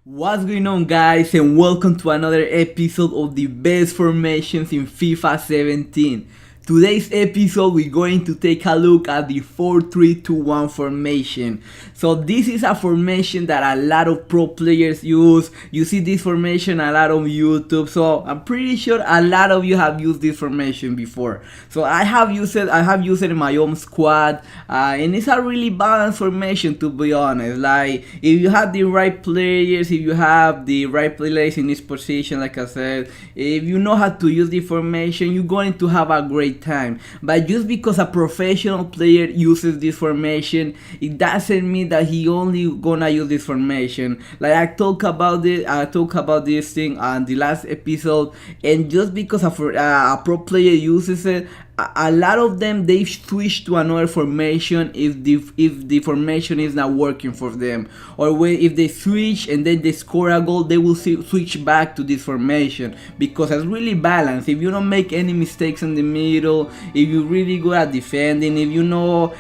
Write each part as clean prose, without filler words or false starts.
What's going on, guys, and welcome to another episode of the best formations in FIFA 17. Today's episode we're going to take a look at the 4-3-2-1 formation. So this is a formation that a lot of pro players use. You see this formation a lot on YouTube, so I'm pretty sure a lot of you have used this formation before. So I have used it in my own squad, and it's a really balanced formation, to be honest. Like, if you have the right players, if you have the right players in this position, like I said, if you know how to use the formation, you're going to have a great time. But just because a professional player uses this formation, it doesn't mean that he only gonna use this formation. Like, I talk about this thing on the last episode, and just because a pro player uses it, a lot of them, they switch to another formation if the formation is not working for them, or if they switch and then they score a goal, they will switch back to this formation because it's really balanced. If you don't make any mistakes in the middle, if you're really good at defending, if you know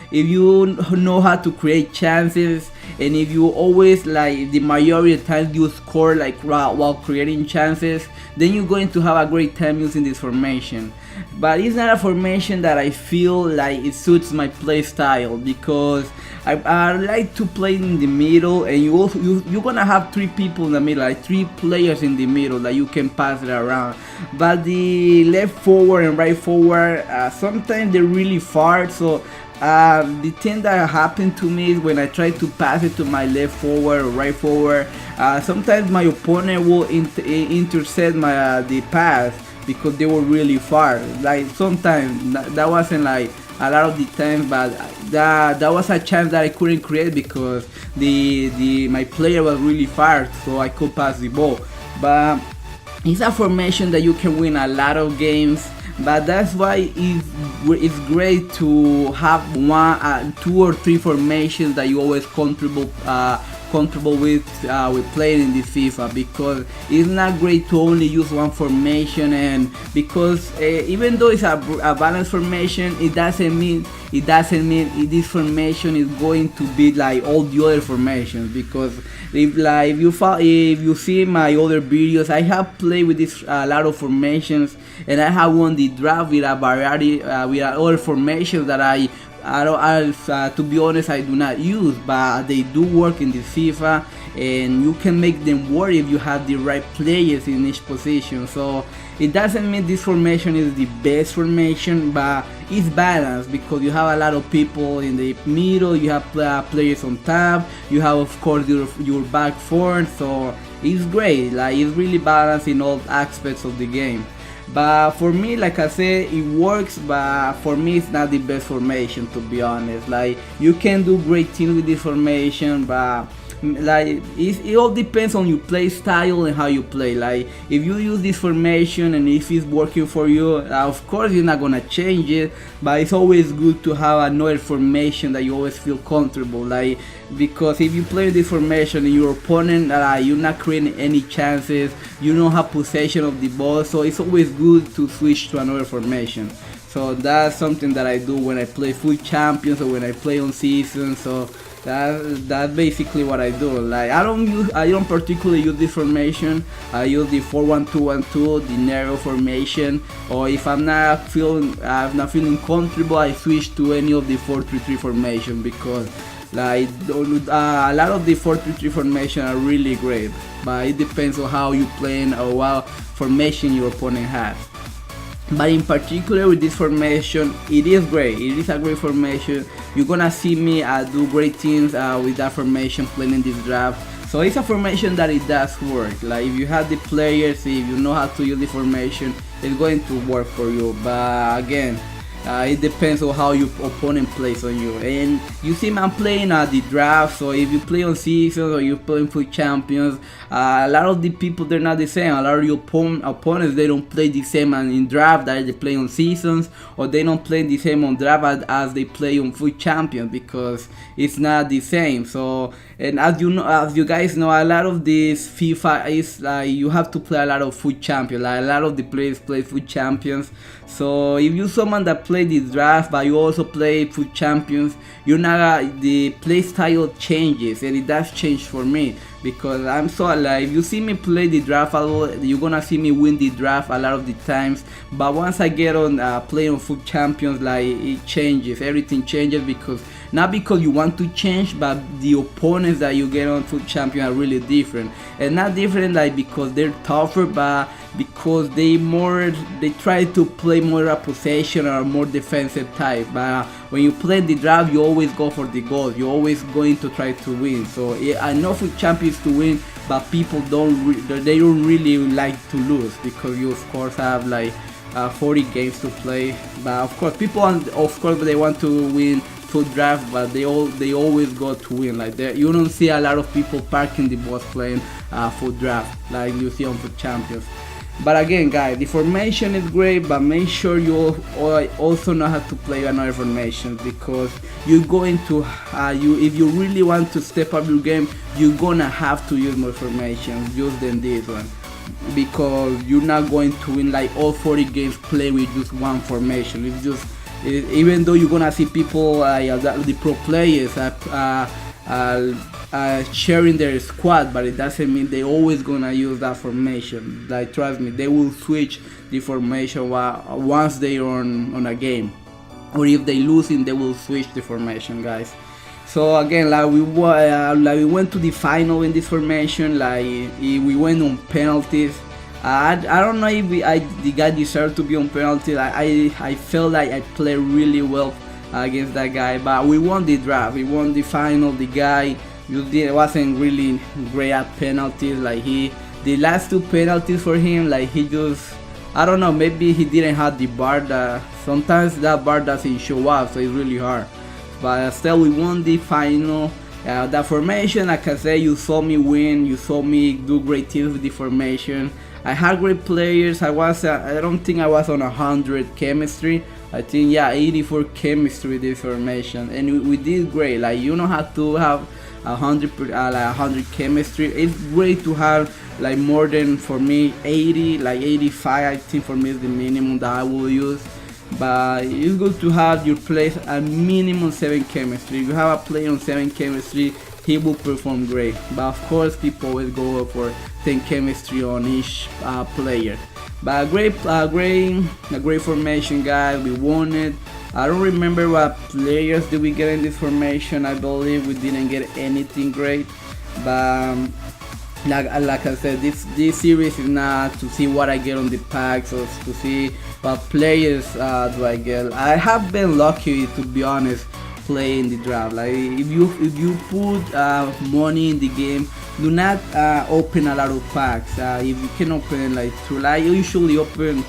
how to create chances, and if you always, like, the majority of times you score like while creating chances, then you're going to have a great time using this formation. But it's not a formation that I feel like it suits my play style, because I like to play in the middle, and you're gonna have three people in the middle, like three players in the middle that you can pass it around. But the left forward and right forward, sometimes they're really far. So the thing that happened to me is when I try to pass it to my left forward or right forward, sometimes my opponent will intercept the pass because they were really far. Like, sometimes that wasn't like a lot of the time, but that was a chance that I couldn't create because my player was really far, so I could pass the ball. But it's a formation that you can win a lot of games. But that's why it's great to have two or three formations that you always comfortable with playing in this FIFA, because it's not great to only use one formation. And because even though it's a balanced formation, it doesn't mean this formation is going to be like all the other formations. Because if you see my other videos, I have played with a lot of formations, and I have won the draft with a variety with other formations that to be honest, I do not use, but they do work in this FIFA, and you can make them work if you have the right players in each position. So it doesn't mean this formation is the best formation, but it's balanced because you have a lot of people in the middle, you have players on top, you have, of course, your back four, so it's great. Like, it's really balanced in all aspects of the game. But for me, like I said, it works, but for me it's not the best formation, to be honest. Like, you can do great things with this formation, but like, it all depends on your play style and how you play. Like, if you use this formation and if it's working for you, of course you're not gonna change it, but it's always good to have another formation that you always feel comfortable. Like, because if you play this formation and your opponent, you're not creating any chances, you don't have possession of the ball, so it's always good to switch to another formation. So that's something that I do when I play full champions or when I play on season. So that's basically what I do. Like, I don't particularly use this formation. I use the 4-1-2-1-2, the narrow formation, or if I'm not feeling comfortable, I switch to any of the 4-3-3 formation, because like a lot of the 4-3-3 formation are really great, but it depends on how you playing or what formation your opponent has. But in particular with this formation, it is great. It is a great formation. You're gonna see me do great things with that formation playing in this draft. So it's a formation that it does work. Like, if you have the players, if you know how to use the formation, it's going to work for you. But again, it depends on how your opponent plays on you. And you see, I'm playing the draft, so if you play on seasons or you're playing for champions, a lot of the people, they're not the same. A lot of your opponents, they don't play the same in draft that they play on seasons, or they don't play the same on draft as they play on full champions, because it's not the same. So And as you know, as you guys know, a lot of this FIFA is like you have to play a lot of foot champions. Like a lot of the players play foot champions. So if you're someone that play the draft but you also play foot champions, you're not the play style changes, and it does change for me because I'm so like if you see me play the draft a lot, you're gonna see me win the draft a lot of the times. But once I get on playing on foot champions, like it changes, everything changes because not because you want to change, but the opponents that you get on foot champion are really different, and not different like because they're tougher, but because they try to play more a possession or more defensive type. But when you play the draft, you always go for the goals. You're always going to try to win. So yeah, I know foot champions to win, but people they don't really like to lose because you of course have like 40 games to play. But of course people they want to win foot draft, but they always go to win. Like you don't see a lot of people parking the bus playing foot draft like you see on foot champions. But again, guys, the formation is great, but make sure you also know how to play another formation because you're going to if you really want to step up your game, you're gonna have to use more formations than this one, because you're not going to win like all 40 games play with just one formation. It's just even though you're gonna see people the pro players sharing their squad, but it doesn't mean they always gonna use that formation. Like trust me, they will switch the formation once they are on a game, or if they losing, they will switch the formation, guys. So again, like we went to the final in this formation. Like we went on penalties. I don't know if the guy deserved to be on penalty. I felt like I played really well against that guy, but we won the draft, we won the final. The guy wasn't really great at penalties. Like the last two penalties for him, like he just, I don't know, maybe he didn't have the bar. That sometimes that bar doesn't show up, so it's really hard. But still, we won the final. That formation, like I said, you saw me win, you saw me do great things with the formation. I had great players. I don't think I was on 100 chemistry. I think 84 chemistry this formation, and we did great. Like you know how to have 100 chemistry. It's great to have like more than, for me, 80, like 85. I think for me is the minimum that I will use. But it's good to have your players at minimum 7 chemistry. If you have a player on 7 chemistry, he will perform great. But of course, people always go for 10 chemistry on each player. But a great formation, guys. We won it. I don't remember what players did we get in this formation. I believe we didn't get anything great. But like I said, this series is not to see what I get on the packs or to see what players do I get. I have been lucky, to be honest, playing the draft. Like if you put money in the game, do not open a lot of packs. If you can open like 2, I usually open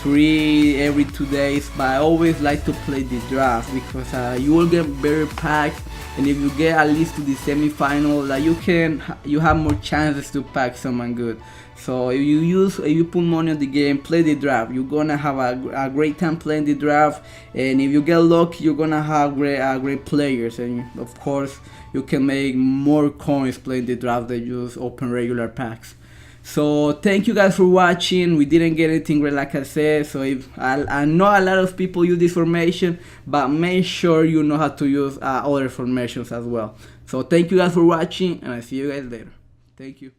3 every 2 days, but I always like to play the draft because you will get better packs, and if you get at least to the semi-final, like you have more chances to pack someone good. So if you put money on the game, play the draft. You're gonna have a great time playing the draft, and if you get lucky, you're gonna have great players, and of course you can make more coins playing the draft than just open regular packs. So thank you guys for watching. We didn't get anything great, like I said. So if I know a lot of people use this formation, but make sure you know how to use other formations as well. So thank you guys for watching, and I see you guys later. Thank you.